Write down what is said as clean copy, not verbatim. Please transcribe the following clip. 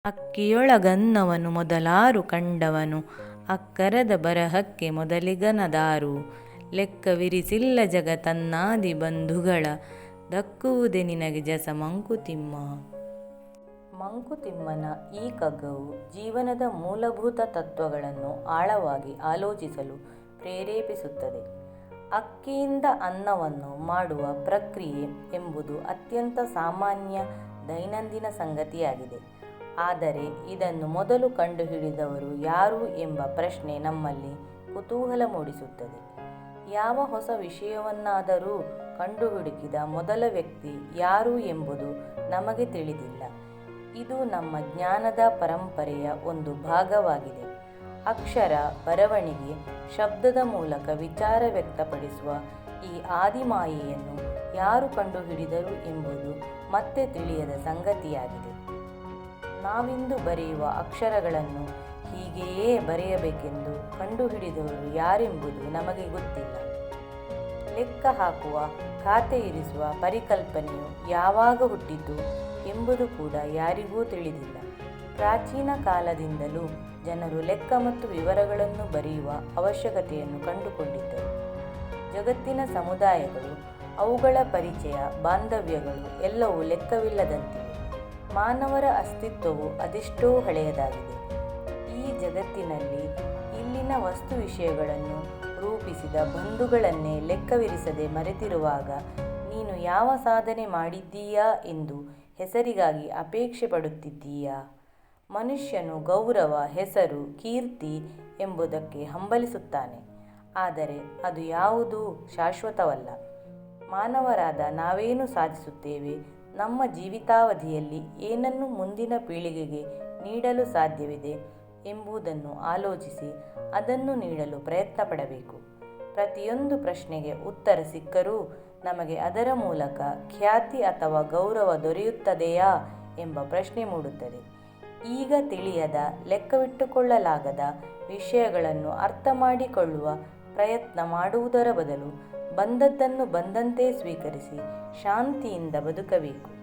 ಅಕ್ಕಿಯೊಳಗನ್ನವನು ಮೊದಲಾರು ಕಂಡವನು, ಅಕ್ಕರದ ಬರಹಕ್ಕೆ ಮೊದಲಿಗನದಾರು. ಲೆಕ್ಕವಿರಿಸಿಲ್ಲ ಜಗತನ್ನಾದಿ ಬಂಧುಗಳ, ದಕ್ಕುವುದೇ ನಿನಗೆ ಜಸ ಮಂಕುತಿಮ್ಮ. ಮಂಕುತಿಮ್ಮನ ಈ ಕಗ್ಗವು ಜೀವನದ ಮೂಲಭೂತ ತತ್ವಗಳನ್ನು ಆಳವಾಗಿ ಆಲೋಚಿಸಲು ಪ್ರೇರೇಪಿಸುತ್ತದೆ. ಅಕ್ಕಿಯಿಂದ ಅನ್ನವನ್ನು ಮಾಡುವ ಪ್ರಕ್ರಿಯೆ ಎಂಬುದು ಅತ್ಯಂತ ಸಾಮಾನ್ಯ ದೈನಂದಿನ ಸಂಗತಿಯಾಗಿದೆ. ಆದರೆ ಇದನ್ನು ಮೊದಲು ಕಂಡುಹಿಡಿದವರು ಯಾರು ಎಂಬ ಪ್ರಶ್ನೆ ನಮ್ಮಲ್ಲಿ ಕುತೂಹಲ ಮೂಡಿಸುತ್ತದೆ. ಯಾವ ಹೊಸ ವಿಷಯವನ್ನಾದರೂ ಕಂಡುಹುಡುಕಿದ ಮೊದಲ ವ್ಯಕ್ತಿ ಯಾರು ಎಂಬುದು ನಮಗೆ ತಿಳಿದಿಲ್ಲ. ಇದು ನಮ್ಮ ಜ್ಞಾನದ ಪರಂಪರೆಯ ಒಂದು ಭಾಗವಾಗಿದೆ. ಅಕ್ಷರ, ಬರವಣಿಗೆ, ಶಬ್ದದ ಮೂಲಕ ವಿಚಾರ ವ್ಯಕ್ತಪಡಿಸುವ ಈ ಆದಿಮಾಯೆಯನ್ನು ಯಾರು ಕಂಡುಹಿಡಿದರು ಎಂಬುದು ಮತ್ತೆ ತಿಳಿಯದ ಸಂಗತಿಯಾಗಿದೆ. ನಾವಿಂದು ಬರೆಯುವ ಅಕ್ಷರಗಳನ್ನು ಹೀಗೆಯೇ ಬರೆಯಬೇಕೆಂದು ಕಂಡುಹಿಡಿದವರು ಯಾರೆಂಬುದು ನಮಗೆ ಗೊತ್ತಿಲ್ಲ. ಲೆಕ್ಕ ಹಾಕುವ, ಖಾತೆ ಇರಿಸುವ ಪರಿಕಲ್ಪನೆಯು ಯಾವಾಗ ಹುಟ್ಟಿತು ಎಂಬುದು ಕೂಡ ಯಾರಿಗೂ ತಿಳಿದಿಲ್ಲ. ಪ್ರಾಚೀನ ಕಾಲದಿಂದಲೂ ಜನರು ಲೆಕ್ಕ ಮತ್ತು ವಿವರಗಳನ್ನು ಬರೆಯುವ ಅವಶ್ಯಕತೆಯನ್ನು ಕಂಡುಕೊಂಡಿದ್ದರು. ಜಗತ್ತಿನ ಸಮುದಾಯಗಳು, ಅವುಗಳ ಪರಿಚಯ, ಬಾಂಧವ್ಯಗಳು ಎಲ್ಲವೂ ಲೆಕ್ಕವಿಲ್ಲದಂತಿವೆ. ಮಾನವರ ಅಸ್ತಿತ್ವವು ಅದೆಷ್ಟೋ ಹಳೆಯದಾಗಿದೆ. ಈ ಜಗತ್ತಿನಲ್ಲಿ ಇಲ್ಲಿನ ವಸ್ತು ವಿಷಯಗಳನ್ನು ರೂಪಿಸಿದ ಬಂಧುಗಳನ್ನೇ ಲೆಕ್ಕವಿರಿಸದೆ ಮರೆತಿರುವಾಗ ನೀನು ಯಾವ ಸಾಧನೆ ಮಾಡಿದ್ದೀಯಾ ಎಂದು ಹೆಸರಿಗಾಗಿ ಅಪೇಕ್ಷೆ ಪಡುತ್ತಿದ್ದೀಯಾ? ಮನುಷ್ಯನು ಗೌರವ, ಹೆಸರು, ಕೀರ್ತಿ ಎಂಬುದಕ್ಕೆ ಹಂಬಲಿಸುತ್ತಾನೆ. ಆದರೆ ಅದು ಯಾವುದೂ ಶಾಶ್ವತವಲ್ಲ. ಮಾನವರಾದ ನಾವೇನು ಸಾಧಿಸುತ್ತೇವೆ, ನಮ್ಮ ಜೀವಿತಾವಧಿಯಲ್ಲಿ ಏನನ್ನು ಮುಂದಿನ ಪೀಳಿಗೆಗೆ ನೀಡಲು ಸಾಧ್ಯವಿದೆ ಎಂಬುದನ್ನು ಆಲೋಚಿಸಿ ಅದನ್ನು ನೀಡಲು ಪ್ರಯತ್ನ ಪಡಬೇಕು. ಪ್ರತಿಯೊಂದು ಪ್ರಶ್ನೆಗೆ ಉತ್ತರ ಸಿಕ್ಕರೂ ನಮಗೆ ಅದರ ಮೂಲಕ ಖ್ಯಾತಿ ಅಥವಾ ಗೌರವ ದೊರೆಯುತ್ತದೆಯಾ ಎಂಬ ಪ್ರಶ್ನೆ ಮೂಡುತ್ತದೆ. ಈಗ ತಿಳಿಯದ, ಲೆಕ್ಕವಿಟ್ಟುಕೊಳ್ಳಲಾಗದ ವಿಷಯಗಳನ್ನು ಅರ್ಥ ಮಾಡಿಕೊಳ್ಳುವ ಪ್ರಯತ್ನ ಮಾಡುವುದರ ಬದಲು ಬಂದದ್ದನ್ನು ಬಂದಂತೆ ಸ್ವೀಕರಿಸಿ ಶಾಂತಿಯಿಂದ ಬದುಕಬೇಕು.